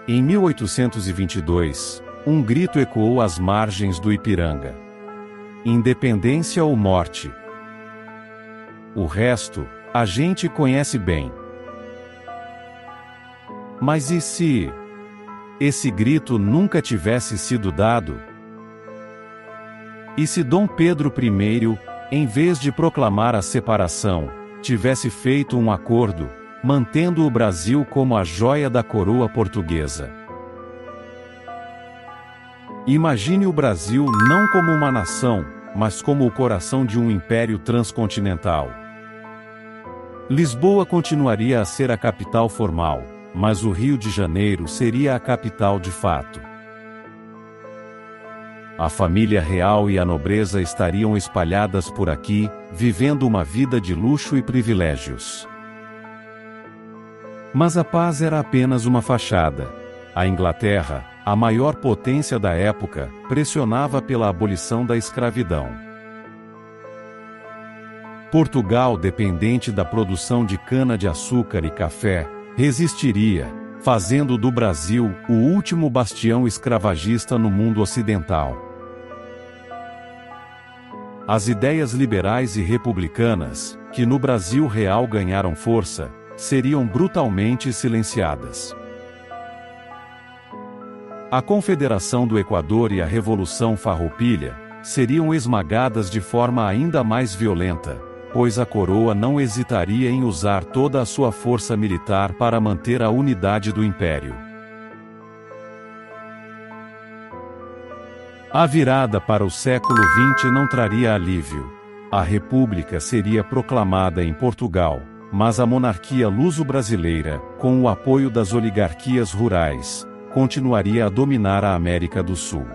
Em 1822, um grito ecoou às margens do Ipiranga: independência ou morte. O resto, a gente conhece bem. Mas e se esse grito nunca tivesse sido dado? E se Dom Pedro I, em vez de proclamar a separação, tivesse feito um acordo, mantendo o Brasil como a joia da coroa portuguesa? Imagine o Brasil não como uma nação, mas como o coração de um império transcontinental. Lisboa continuaria a ser a capital formal, mas o Rio de Janeiro seria a capital de fato. A família real e a nobreza estariam espalhadas por aqui, vivendo uma vida de luxo e privilégios. Mas a paz era apenas uma fachada. A Inglaterra, a maior potência da época, pressionava pela abolição da escravidão. Portugal, dependente da produção de cana-de-açúcar e café, resistiria, fazendo do Brasil o último bastião escravagista no mundo ocidental. As ideias liberais e republicanas, que no Brasil real ganharam força, seriam brutalmente silenciadas. A Confederação do Equador e a Revolução Farroupilha seriam esmagadas de forma ainda mais violenta, pois a coroa não hesitaria em usar toda a sua força militar para manter a unidade do império. A virada para o século XX não traria alívio. A República seria proclamada em Portugal, mas a monarquia luso-brasileira, com o apoio das oligarquias rurais, continuaria a dominar a América do Sul.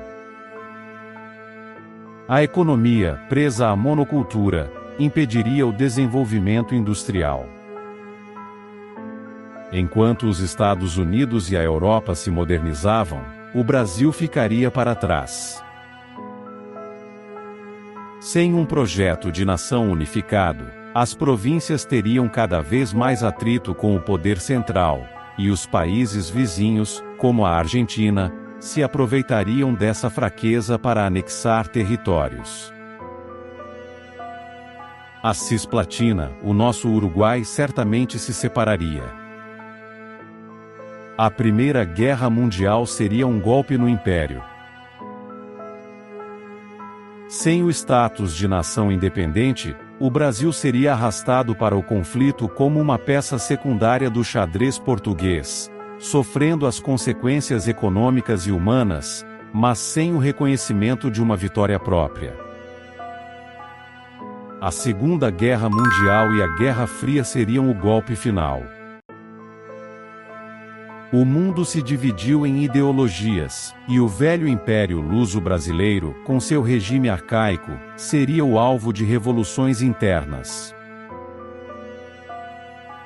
A economia, presa à monocultura, impediria o desenvolvimento industrial. Enquanto os Estados Unidos e a Europa se modernizavam, o Brasil ficaria para trás. Sem um projeto de nação unificado, as províncias teriam cada vez mais atrito com o poder central, e os países vizinhos, como a Argentina, se aproveitariam dessa fraqueza para anexar territórios. A Cisplatina, o nosso Uruguai, certamente se separaria. A Primeira Guerra Mundial seria um golpe no Império. Sem o status de nação independente, o Brasil seria arrastado para o conflito como uma peça secundária do xadrez português, sofrendo as consequências econômicas e humanas, mas sem o reconhecimento de uma vitória própria. A Segunda Guerra Mundial e a Guerra Fria seriam o golpe final. O mundo se dividiu em ideologias, e o velho Império Luso-Brasileiro, com seu regime arcaico, seria o alvo de revoluções internas.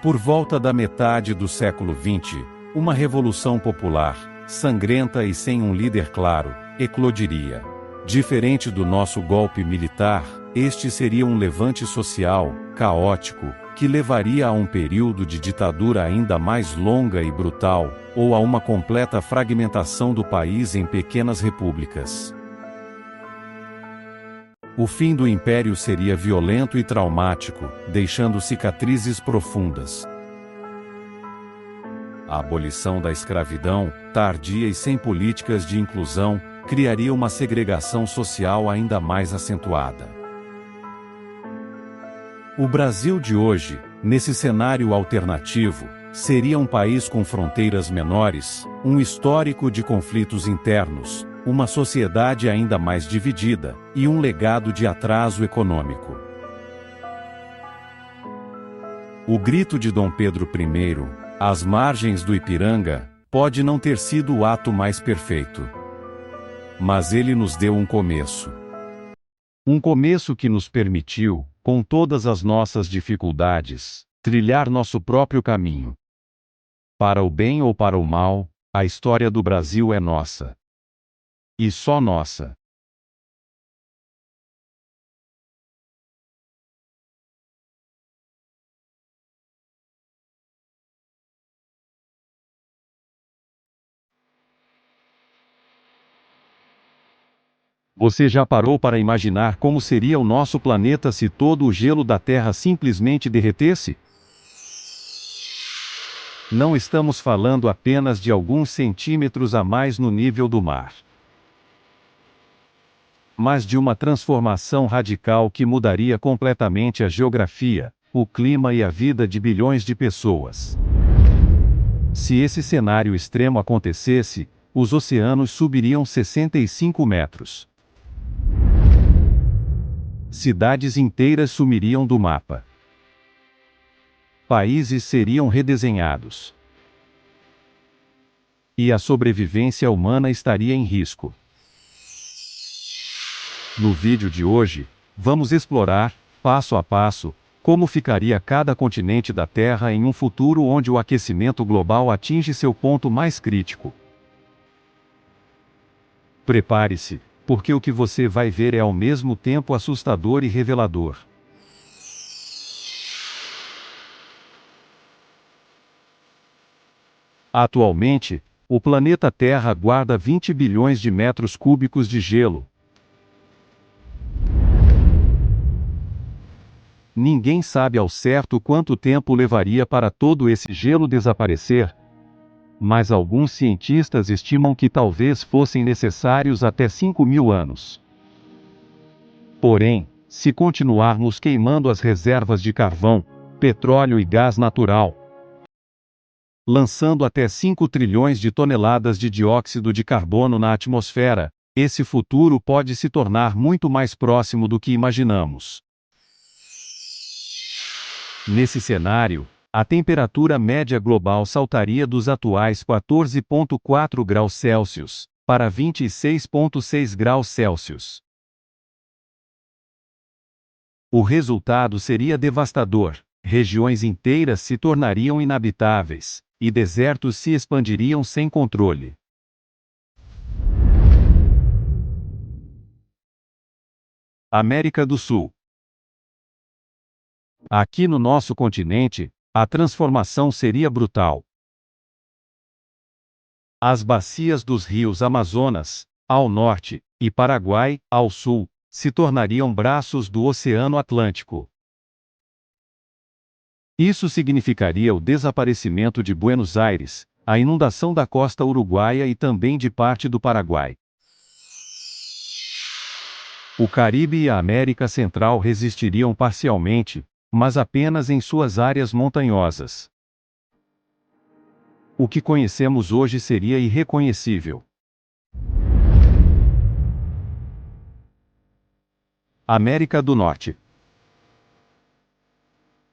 Por volta da metade do século XX, uma revolução popular, sangrenta e sem um líder claro, eclodiria. Diferente do nosso golpe militar, este seria um levante social, caótico, que levaria a um período de ditadura ainda mais longa e brutal, ou a uma completa fragmentação do país em pequenas repúblicas. O fim do império seria violento e traumático, deixando cicatrizes profundas. A abolição da escravidão, tardia e sem políticas de inclusão, criaria uma segregação social ainda mais acentuada. O Brasil de hoje, nesse cenário alternativo, seria um país com fronteiras menores, um histórico de conflitos internos, uma sociedade ainda mais dividida, e um legado de atraso econômico. O grito de Dom Pedro I, às margens do Ipiranga, pode não ter sido o ato mais perfeito. Mas ele nos deu um começo. Um começo que nos permitiu, com todas as nossas dificuldades, trilhar nosso próprio caminho. Para o bem ou para o mal, a história do Brasil é nossa. E só nossa. Você já parou para imaginar como seria o nosso planeta se todo o gelo da Terra simplesmente derretesse? Não estamos falando apenas de alguns centímetros a mais no nível do mar, mas de uma transformação radical que mudaria completamente a geografia, o clima e a vida de bilhões de pessoas. Se esse cenário extremo acontecesse, os oceanos subiriam 65 metros. Cidades inteiras sumiriam do mapa. Países seriam redesenhados. E a sobrevivência humana estaria em risco. No vídeo de hoje, vamos explorar, passo a passo, como ficaria cada continente da Terra em um futuro onde o aquecimento global atinge seu ponto mais crítico. Prepare-se, porque o que você vai ver é ao mesmo tempo assustador e revelador. Atualmente, o planeta Terra guarda 20 bilhões de metros cúbicos de gelo. Ninguém sabe ao certo quanto tempo levaria para todo esse gelo desaparecer, mas alguns cientistas estimam que talvez fossem necessários até 5.000 anos. Porém, se continuarmos queimando as reservas de carvão, petróleo e gás natural, lançando até 5 trilhões de toneladas de dióxido de carbono na atmosfera, esse futuro pode se tornar muito mais próximo do que imaginamos. Nesse cenário, a temperatura média global saltaria dos atuais 14,4 graus Celsius para 26,6 graus Celsius. O resultado seria devastador: regiões inteiras se tornariam inabitáveis, e desertos se expandiriam sem controle. América do Sul. Aqui no nosso continente, a transformação seria brutal. As bacias dos rios Amazonas, ao norte, e Paraguai, ao sul, se tornariam braços do Oceano Atlântico. Isso significaria o desaparecimento de Buenos Aires, a inundação da costa uruguaia e também de parte do Paraguai. O Caribe e a América Central resistiriam parcialmente, mas apenas em suas áreas montanhosas. O que conhecemos hoje seria irreconhecível. América do Norte.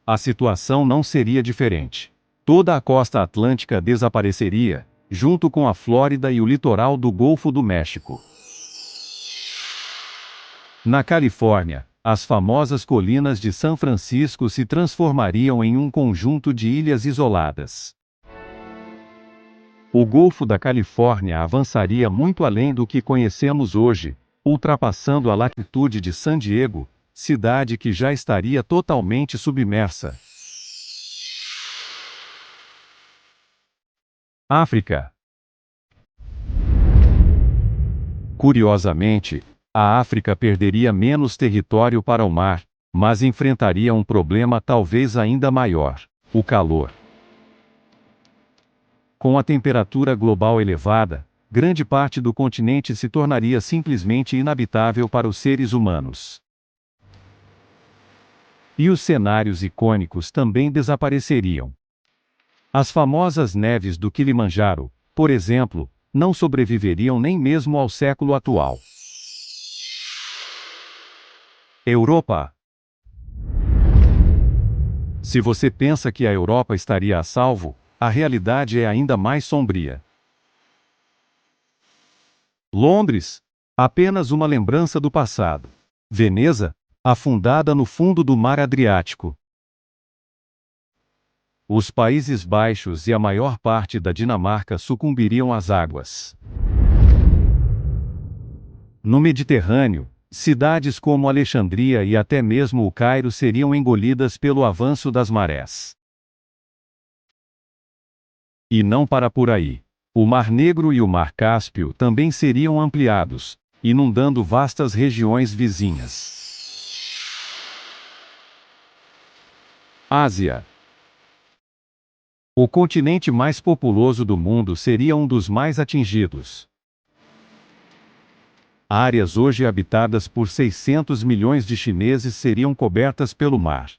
A situação não seria diferente. Toda a costa atlântica desapareceria, junto com a Flórida e o litoral do Golfo do México. Na Califórnia, as famosas colinas de São Francisco se transformariam em um conjunto de ilhas isoladas. O Golfo da Califórnia avançaria muito além do que conhecemos hoje, ultrapassando a latitude de San Diego, cidade que já estaria totalmente submersa. África. Curiosamente, a África perderia menos território para o mar, mas enfrentaria um problema talvez ainda maior: o calor. Com a temperatura global elevada, grande parte do continente se tornaria simplesmente inabitável para os seres humanos. E os cenários icônicos também desapareceriam. As famosas neves do Kilimanjaro, por exemplo, não sobreviveriam nem mesmo ao século atual. Europa. Se você pensa que a Europa estaria a salvo, a realidade é ainda mais sombria. Londres, apenas uma lembrança do passado. Veneza, afundada no fundo do mar Adriático. Os Países Baixos e a maior parte da Dinamarca sucumbiriam às águas. No Mediterrâneo, cidades como Alexandria e até mesmo o Cairo seriam engolidas pelo avanço das marés. E não para por aí. O Mar Negro e o Mar Cáspio também seriam ampliados, inundando vastas regiões vizinhas. Ásia. O continente mais populoso do mundo seria um dos mais atingidos. Áreas hoje habitadas por 600 milhões de chineses seriam cobertas pelo mar.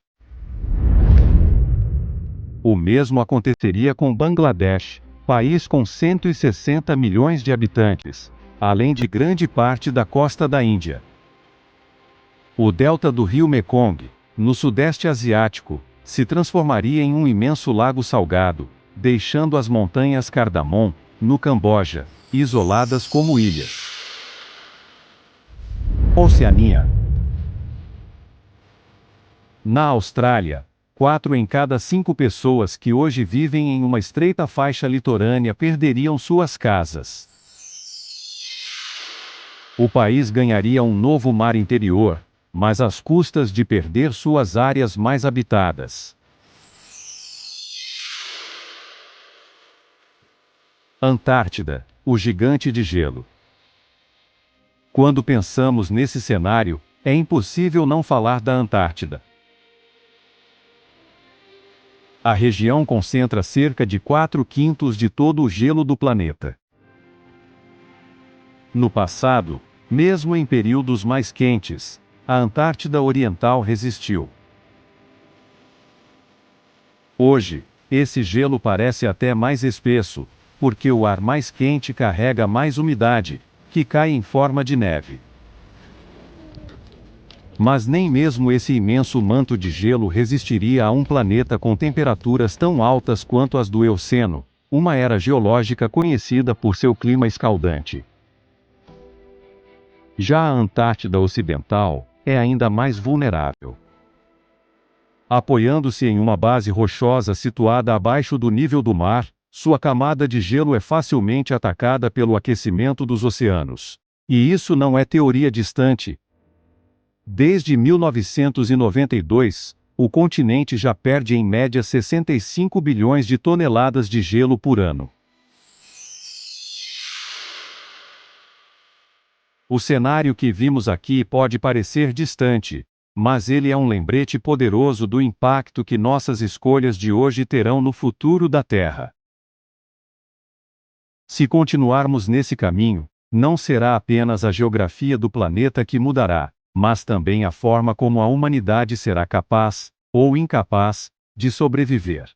O mesmo aconteceria com Bangladesh, país com 160 milhões de habitantes, além de grande parte da costa da Índia. O delta do rio Mekong, no sudeste asiático, se transformaria em um imenso lago salgado, deixando as montanhas Cardamom, no Camboja, isoladas como ilhas. Oceania. Na Austrália, 4 em cada 5 pessoas que hoje vivem em uma estreita faixa litorânea perderiam suas casas. O país ganharia um novo mar interior, mas às custas de perder suas áreas mais habitadas. Antártida, o gigante de gelo. Quando pensamos nesse cenário, é impossível não falar da Antártida. A região concentra cerca de 4/5 de todo o gelo do planeta. No passado, mesmo em períodos mais quentes, a Antártida Oriental resistiu. Hoje, esse gelo parece até mais espesso, porque o ar mais quente carrega mais umidade, que cai em forma de neve. Mas nem mesmo esse imenso manto de gelo resistiria a um planeta com temperaturas tão altas quanto as do Eoceno, uma era geológica conhecida por seu clima escaldante. Já a Antártida Ocidental é ainda mais vulnerável. Apoiando-se em uma base rochosa situada abaixo do nível do mar, sua camada de gelo é facilmente atacada pelo aquecimento dos oceanos. E isso não é teoria distante. Desde 1992, o continente já perde em média 65 bilhões de toneladas de gelo por ano. O cenário que vimos aqui pode parecer distante, mas ele é um lembrete poderoso do impacto que nossas escolhas de hoje terão no futuro da Terra. Se continuarmos nesse caminho, não será apenas a geografia do planeta que mudará, mas também a forma como a humanidade será capaz, ou incapaz, de sobreviver.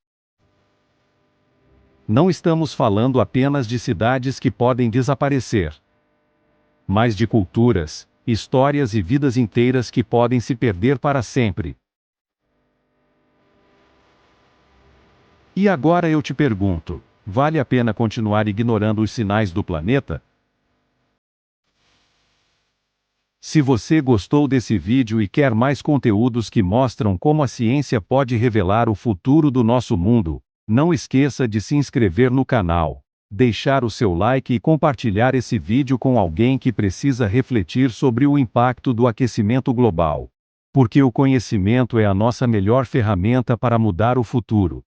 Não estamos falando apenas de cidades que podem desaparecer, mas de culturas, histórias e vidas inteiras que podem se perder para sempre. E agora eu te pergunto, vale a pena continuar ignorando os sinais do planeta? Se você gostou desse vídeo e quer mais conteúdos que mostram como a ciência pode revelar o futuro do nosso mundo, não esqueça de se inscrever no canal, deixar o seu like e compartilhar esse vídeo com alguém que precisa refletir sobre o impacto do aquecimento global. Porque o conhecimento é a nossa melhor ferramenta para mudar o futuro.